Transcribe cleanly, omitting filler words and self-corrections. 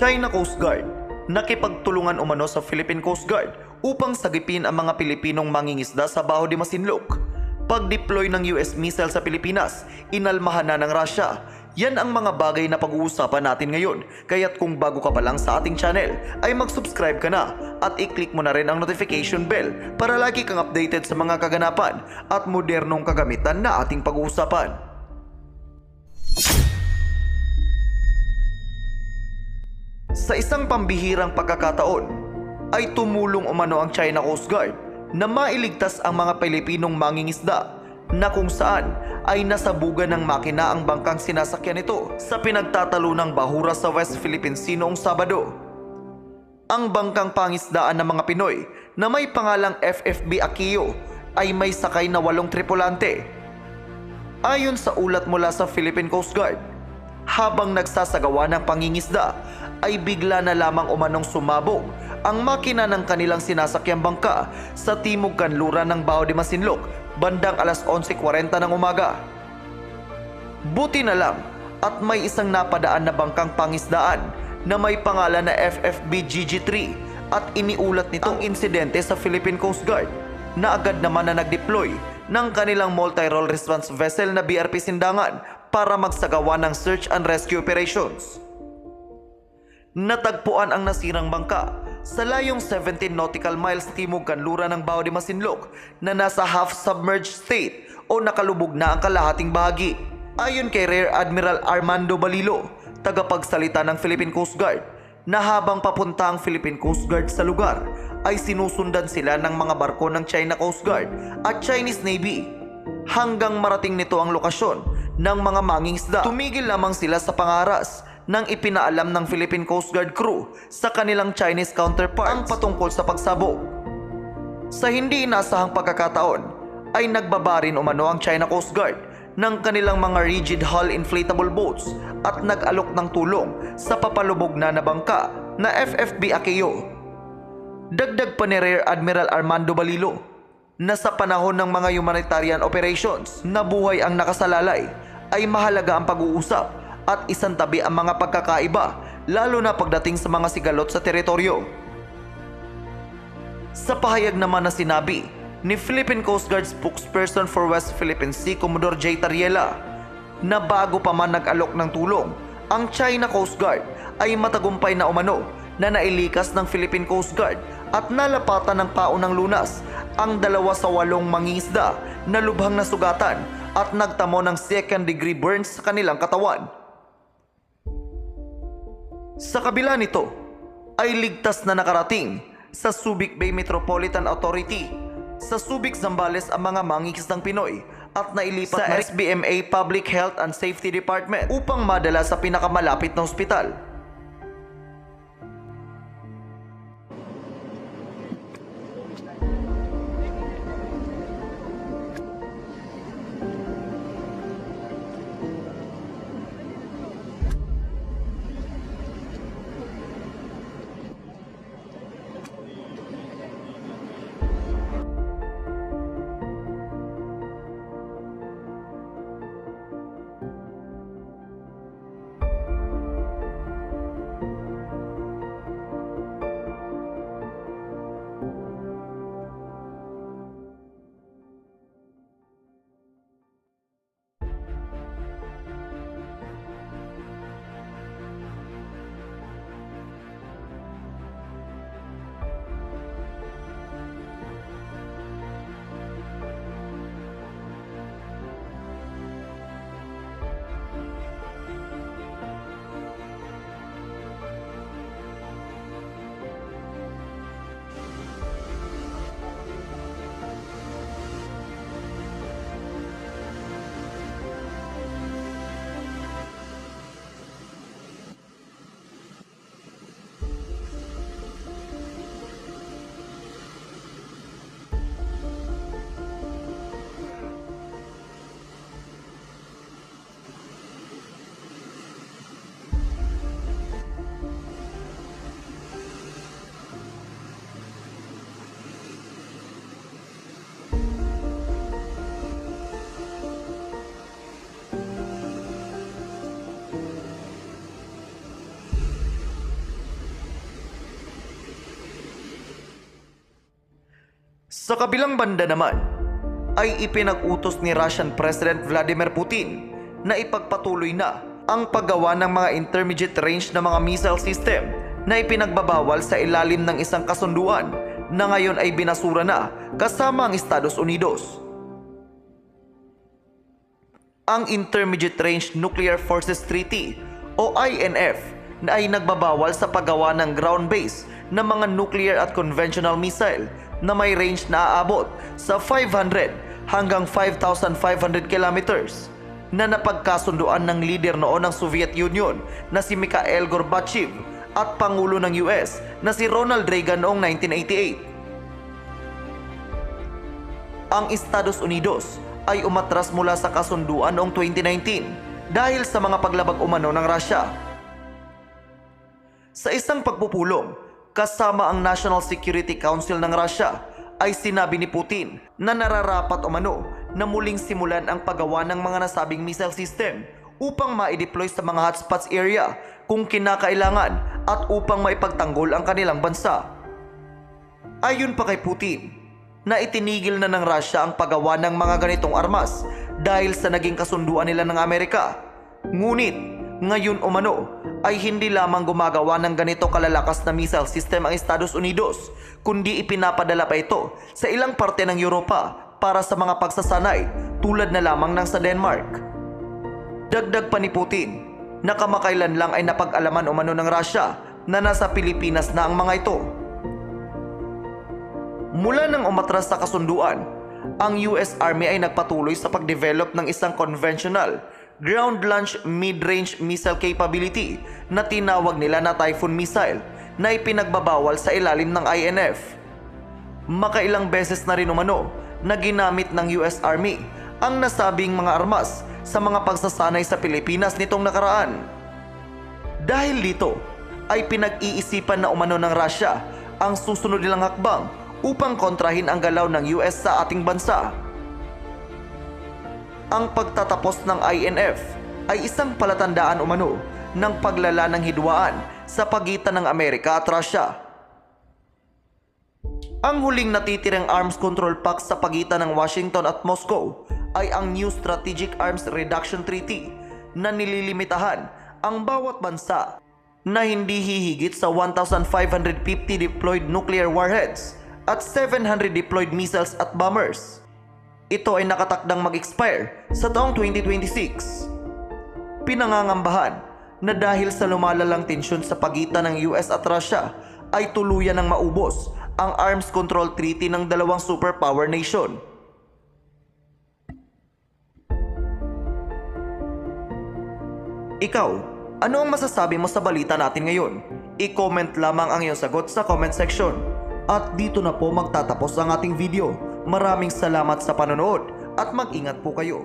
China Coast Guard nakipagtulungan umano sa Philippine Coast Guard upang sagipin ang mga Pilipinong mangingisda sa Baho de Masinloc. Pag-deploy ng US missile sa Pilipinas, inalmahan na ng Russia. Yan ang mga bagay na pag-uusapan natin ngayon. Kaya't kung bago ka pa lang sa ating channel, ay mag-subscribe ka na at i-click mo na rin ang notification bell para lagi kang updated sa mga kaganapan at modernong kagamitan na ating pag-uusapan. Sa isang pambihirang pagkakataon, ay tumulong umano ang China Coast Guard na mailigtas ang mga Pilipinong mangingisda na kung saan ay nasabugan ng makina ang bangkang sinasakyan nito sa pinagtatalunang bahura sa West Philippine Sea noong Sabado. Ang bangkang pangisdaan ng mga Pinoy na may pangalang FFB Aquio ay may sakay na 8 tripulante. Ayon sa ulat mula sa Philippine Coast Guard, habang nagsasagawa ng pangingisda ay bigla na lamang umanong sumabog ang makina ng kanilang sinasakyang bangka sa timog kanluran ng Baho de Masinloc bandang alas 11:40 ng umaga. Buti na lang at may isang napadaan na bangkang pangisdaan na may pangalan na FFB GG3 at iniulat nito ang insidente sa Philippine Coast Guard na agad naman na nag-deploy ng kanilang multi-role response vessel na BRP Sindangan para magsagawa ng search and rescue operations. Natagpuan ang nasirang bangka sa layong 17 nautical miles timog kanluran ng Baho de Masinloc na nasa half-submerged state o nakalubog na ang kalahating bahagi. Ayon kay Rear Admiral Armando Balilo, tagapagsalita ng Philippine Coast Guard, na habang papunta ang Philippine Coast Guard sa lugar ay sinusundan sila ng mga barko ng China Coast Guard at Chinese Navy hanggang marating nito ang lokasyon ng mga mangingisda. Tumigil lamang sila sa pangaras nang ipinaalam ng Philippine Coast Guard crew sa kanilang Chinese counterparts ang patungkol sa pagsabog. Sa hindi inasahang pagkakataon ay nagbabarin umano ang China Coast Guard ng kanilang mga rigid hull inflatable boats at nag-alok ng tulong sa papalubog na bangka na FFB Aquio. Dagdag pa ni Rear Admiral Armando Balilo na sa panahon ng mga humanitarian operations na buhay ang nakasalalay ay mahalaga ang pag-uusap at isantabi ang mga pagkakaiba, lalo na pagdating sa mga sigalot sa teritoryo. Sa pahayag naman na sinabi ni Philippine Coast Guard spokesperson for West Philippine Sea, Commodore J. Tariela, na bago pa man nag-alok ng tulong, ang China Coast Guard ay matagumpay na umano na nailikas ng Philippine Coast Guard at nalapatan ng paunang lunas ang 2 sa 8 mangingisda na lubhang nasugatan at nagtamo ng second-degree burns sa kanilang katawan. Sa kabila nito, ay ligtas na nakarating sa Subic Bay Metropolitan Authority sa Subic, Zambales ang mga mangingisdang Pinoy at nailipat sa SBMA Public Health and Safety Department upang madala sa pinakamalapit na ospital. Sa kabilang banda naman, ay ipinag-utos ni Russian President Vladimir Putin na ipagpatuloy na ang paggawa ng mga intermediate range na mga missile system na ipinagbabawal sa ilalim ng isang kasunduan na ngayon ay binasura na kasama ang Estados Unidos. Ang Intermediate Range Nuclear Forces Treaty o INF na ay nagbabawal sa paggawa ng ground-based na mga nuclear at conventional missile na may range na aabot sa 500 hanggang 5,500 kilometers na napagkasunduan ng leader noon ng Soviet Union na si Mikhail Gorbachev at Pangulo ng US na si Ronald Reagan noong 1988. Ang Estados Unidos ay umatras mula sa kasunduan noong 2019 dahil sa mga paglabag umano ng Russia. Sa isang pagpupulong kasama ang National Security Council ng Russia ay sinabi ni Putin na nararapat umano na muling simulan ang paggawa ng mga nasabing missile system upang ma-deploy sa mga hotspots area kung kinakailangan at upang maipagtanggol ang kanilang bansa. Ayon pa kay Putin, na itinigil na ng Russia ang paggawa ng mga ganitong armas dahil sa naging kasunduan nila ng Amerika. Ngunit ngayon umano ay hindi lamang gumagawa ng ganito kalalakas na missile system ang Estados Unidos, kundi ipinapadala pa ito sa ilang parte ng Europa para sa mga pagsasanay tulad na lamang ng sa Denmark. Dagdag pa ni Putin na kamakailan lang ay napag-alaman umano ng Russia na nasa Pilipinas na ang mga ito. Mula nang umatras sa kasunduan, ang US Army ay nagpatuloy sa pagdevelop ng isang conventional ground-launched mid-range missile capability na tinawag nila na Typhoon missile na ipinagbabawal sa ilalim ng INF. Makailang beses na rin umano na ginamit ng US Army ang nasabing mga armas sa mga pagsasanay sa Pilipinas nitong nakaraan. Dahil dito ay pinag-iisipan na umano ng Russia ang susunod nilang hakbang upang kontrahin ang galaw ng US sa ating bansa. Ang pagtatapos ng INF ay isang palatandaan umano ng paglala ng hidwaan sa pagitan ng Amerika at Russia. Ang huling natitirang arms control pact sa pagitan ng Washington at Moscow ay ang New Strategic Arms Reduction Treaty na nililimitahan ang bawat bansa na hindi hihigit sa 1,550 deployed nuclear warheads at 700 deployed missiles at bombers. Ito ay nakatakdang mag-expire sa taong 2026. Pinangangambahan na dahil sa lumalalang tensyon sa pagitan ng US at Russia ay tuluyan ng maubos ang Arms Control Treaty ng dalawang superpower nation. Ikaw, ano ang masasabi mo sa balita natin ngayon? I-comment lamang ang iyong sagot sa comment section. At dito na po magtatapos ang ating video. Maraming salamat sa panonood at mag-ingat po kayo.